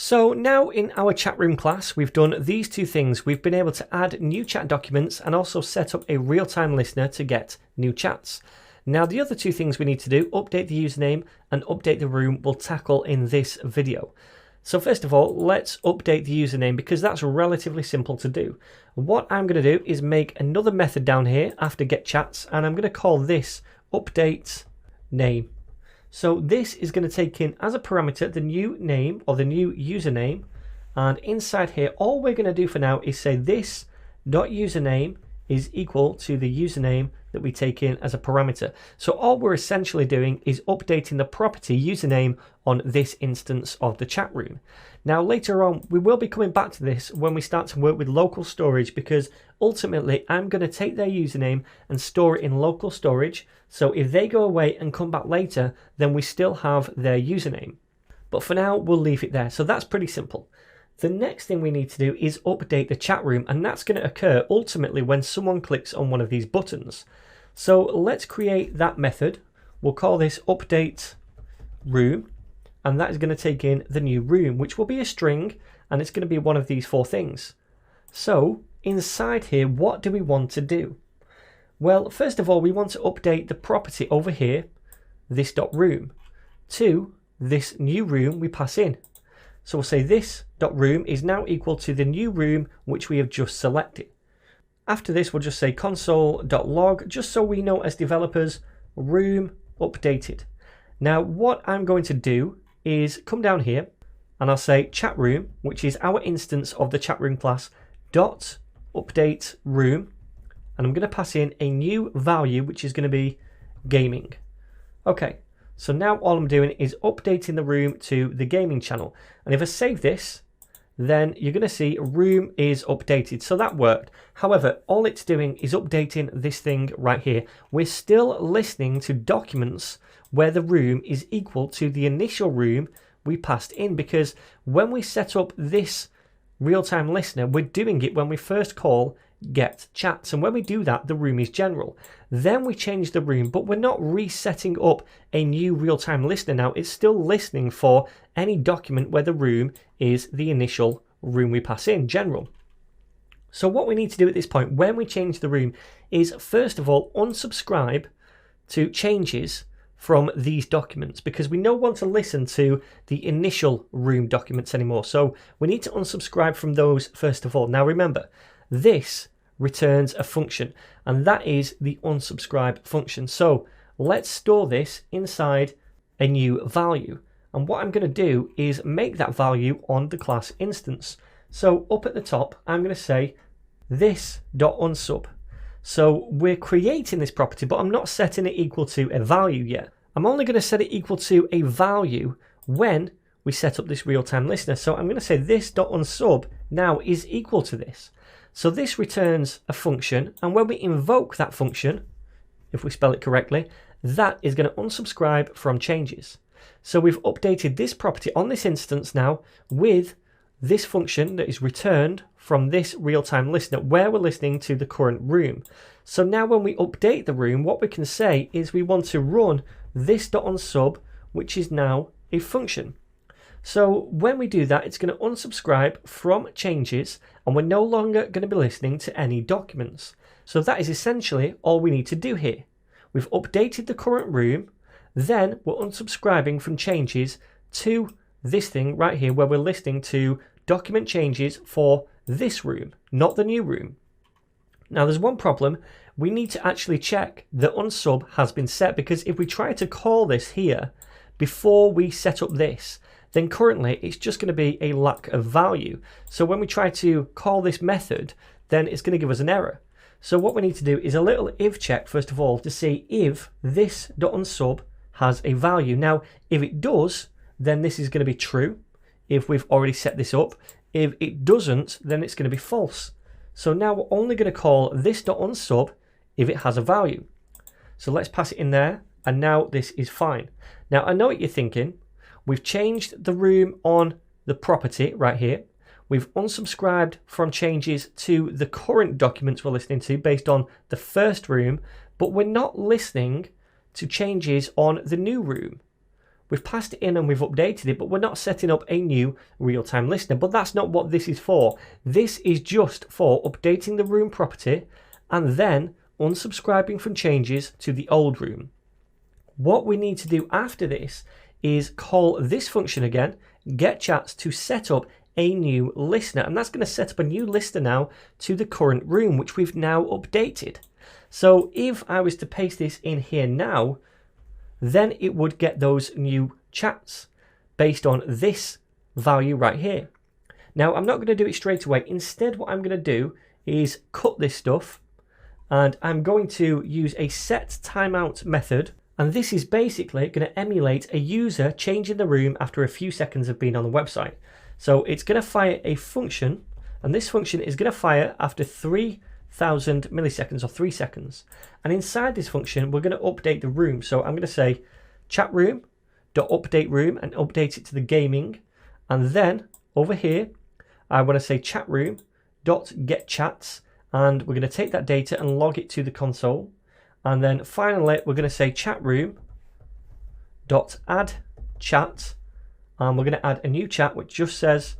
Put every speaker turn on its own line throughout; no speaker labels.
So now in our chat room class, we've done these two things. We've been able to add new chat documents and also set up a real-time listener to get new chats. Now the other two things we need to do, update the username and update the room, we'll tackle in this video. So first of all, let's update the username because that's relatively simple to do. What I'm going to do is make another method down here after get chats, and I'm going to call this update name. So this is going to take in as a parameter the new name or the new username, and inside here all we're going to do for now is say this dot username is equal to the username that we take in as a parameter. So all we're essentially doing is updating the property username on this instance of the chat room. Now later on we will be coming back to this when we start to work with local storage, because ultimately I'm going to take their username and store it in local storage, so if they go away and come back later then we still have their username. But for now we'll leave it there. So that's pretty simple. The next thing we need to do is update the chat room, and that's going to occur ultimately when someone clicks on one of these buttons. So let's create that method. We'll call this update room, and that is going to take in the new room, which will be a string, and it's going to be one of these four things. So inside here, what do we want to do? Well, first of all, we want to update the property over here, this dot room, to this new room we pass in. So we'll say this dot room is now equal to the new room which we have just selected. After this, we'll just say console.log, just so we know as developers, room updated. Now what I'm going to do is come down here and I'll say chat room, which is our instance of the chat room class, dot update room, and I'm going to pass in a new value which is going to be gaming. Okay. So now all I'm doing is updating the room to the gaming channel. And if I save this, then you're going to see room is updated. So that worked. However, all it's doing is updating this thing right here. We're still listening to documents where the room is equal to the initial room we passed in, because when we set up this real-time listener, we're doing it when we first call get chats, and when we do that the room is general. Then we change the room, but we're not resetting up a new real-time listener now. It's still listening for any document where the room is the initial room we pass in, general. So what we need to do at this point when we change the room is first of all unsubscribe to changes from these documents, because we don't want to listen to the initial room documents anymore. So we need to unsubscribe from those first of all. Now remember, this returns a function, and that is the unsubscribe function. So let's store this inside a new value, and what I'm going to do is make that value on the class instance. So up at the top I'm going to say this.unsub. So we're creating this property, but I'm not setting it equal to a value yet. I'm only going to set it equal to a value when we set up this real-time listener. So I'm going to say this.unsub now is equal to this. So this returns a function, and when we invoke that function, if we spell it correctly, that is going to unsubscribe from changes. So we've updated this property on this instance now with this function that is returned from this real-time listener where we're listening to the current room. So now when we update the room, what we can say is we want to run this.unsub, which is now a function. So when we do that, it's going to unsubscribe from changes, and we're no longer going to be listening to any documents. So that is essentially all we need to do here. We've updated the current room, then we're unsubscribing from changes to this thing right here where we're listening to document changes for this room, not the new room. Now there's one problem. We need to actually check the unsub has been set, because if we try to call this here before we set up this, then currently it's just going to be a lack of value. So when we try to call this method, then it's going to give us an error. So what we need to do is a little if check first of all to see if this.unsub has a value. Now if it does, then this is going to be true if we've already set this up. If it doesn't, then it's going to be false. So now we're only going to call this.unsub if it has a value. So let's pass it in there, and now this is fine. Now I know what you're thinking. We've changed the room on the property right here. We've unsubscribed from changes to the current documents we're listening to based on the first room, but we're not listening to changes on the new room. we've passed it in and we've updated it, but we're not setting up a new real-time listener. But that's not what this is for. This is just for updating the room property and then unsubscribing from changes to the old room. What we need to do after this is call this function again, getChats, to set up a new listener, and that's going to set up a new listener now to the current room, which we've now updated. So if I was to paste this in here now, then it would get those new chats based on this value right here. Now I'm not going to do it straight away. Instead, what I'm going to do is cut this stuff, and I'm going to use a set timeout method. And this is basically going to emulate a user changing the room after a few seconds of being on the website. So it's going to fire a function, and this function is going to fire after 3,000 milliseconds or 3 seconds. And inside this function, we're going to update the room. So I'm going to say chat room.update room and update it to the gaming. And then over here, I want to say chat room.getChats, and we're going to take that data and log it to the console. And then finally, we're going to say chat room.addChat, and we're going to add a new chat which just says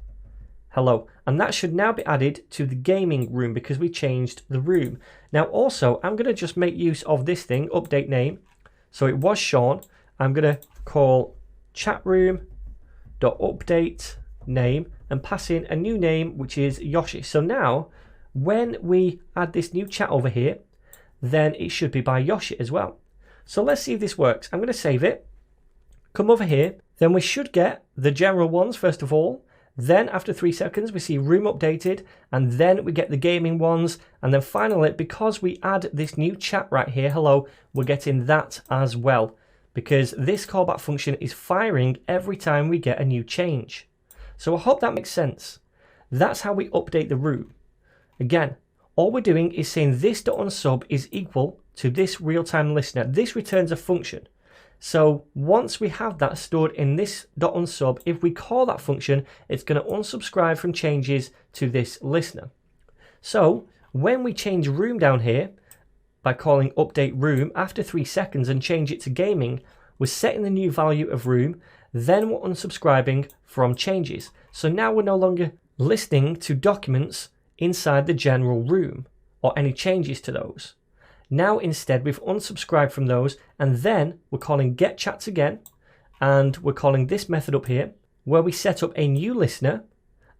hello. And that should now be added to the gaming room because we changed the room. Now also, I'm going to just make use of this thing, update name. So it was Sean. I'm going to call chat room.update name and pass in a new name which is Yoshi. So now, when we add this new chat over here, then it should be by Yoshi as well. So let's see if this works. I'm going to save it, come over here, then we should get the general ones first of all. Then after 3 seconds, we see room updated, and then we get the gaming ones. And then finally, because we add this new chat right here, hello, we're getting that as well, because this callback function is firing every time we get a new change. So I hope that makes sense. That's how we update the room. Again, all we're doing is saying this.unsub is equal to this real-time listener. This returns a function. So once we have that stored in this.unsub, if we call that function, it's going to unsubscribe from changes to this listener. So when we change room down here by calling update room after 3 seconds and change it to gaming, we're setting the new value of room, then we're unsubscribing from changes. So now we're no longer listening to documents inside the general room or any changes to those. Now instead we've unsubscribed from those, and then we're calling getChats again, and we're calling this method up here where we set up a new listener,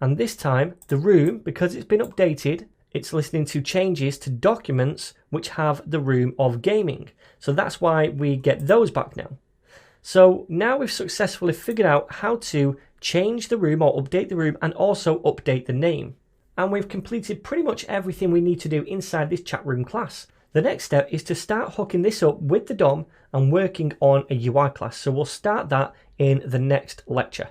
and this time the room, because it's been updated, it's listening to changes to documents which have the room of gaming. So that's why we get those back now. So now we've successfully figured out how to change the room or update the room and also update the name. And we've completed pretty much everything we need to do inside this chat room class. The next step is to start hooking this up with the DOM and working on a UI class. So we'll start that in the next lecture.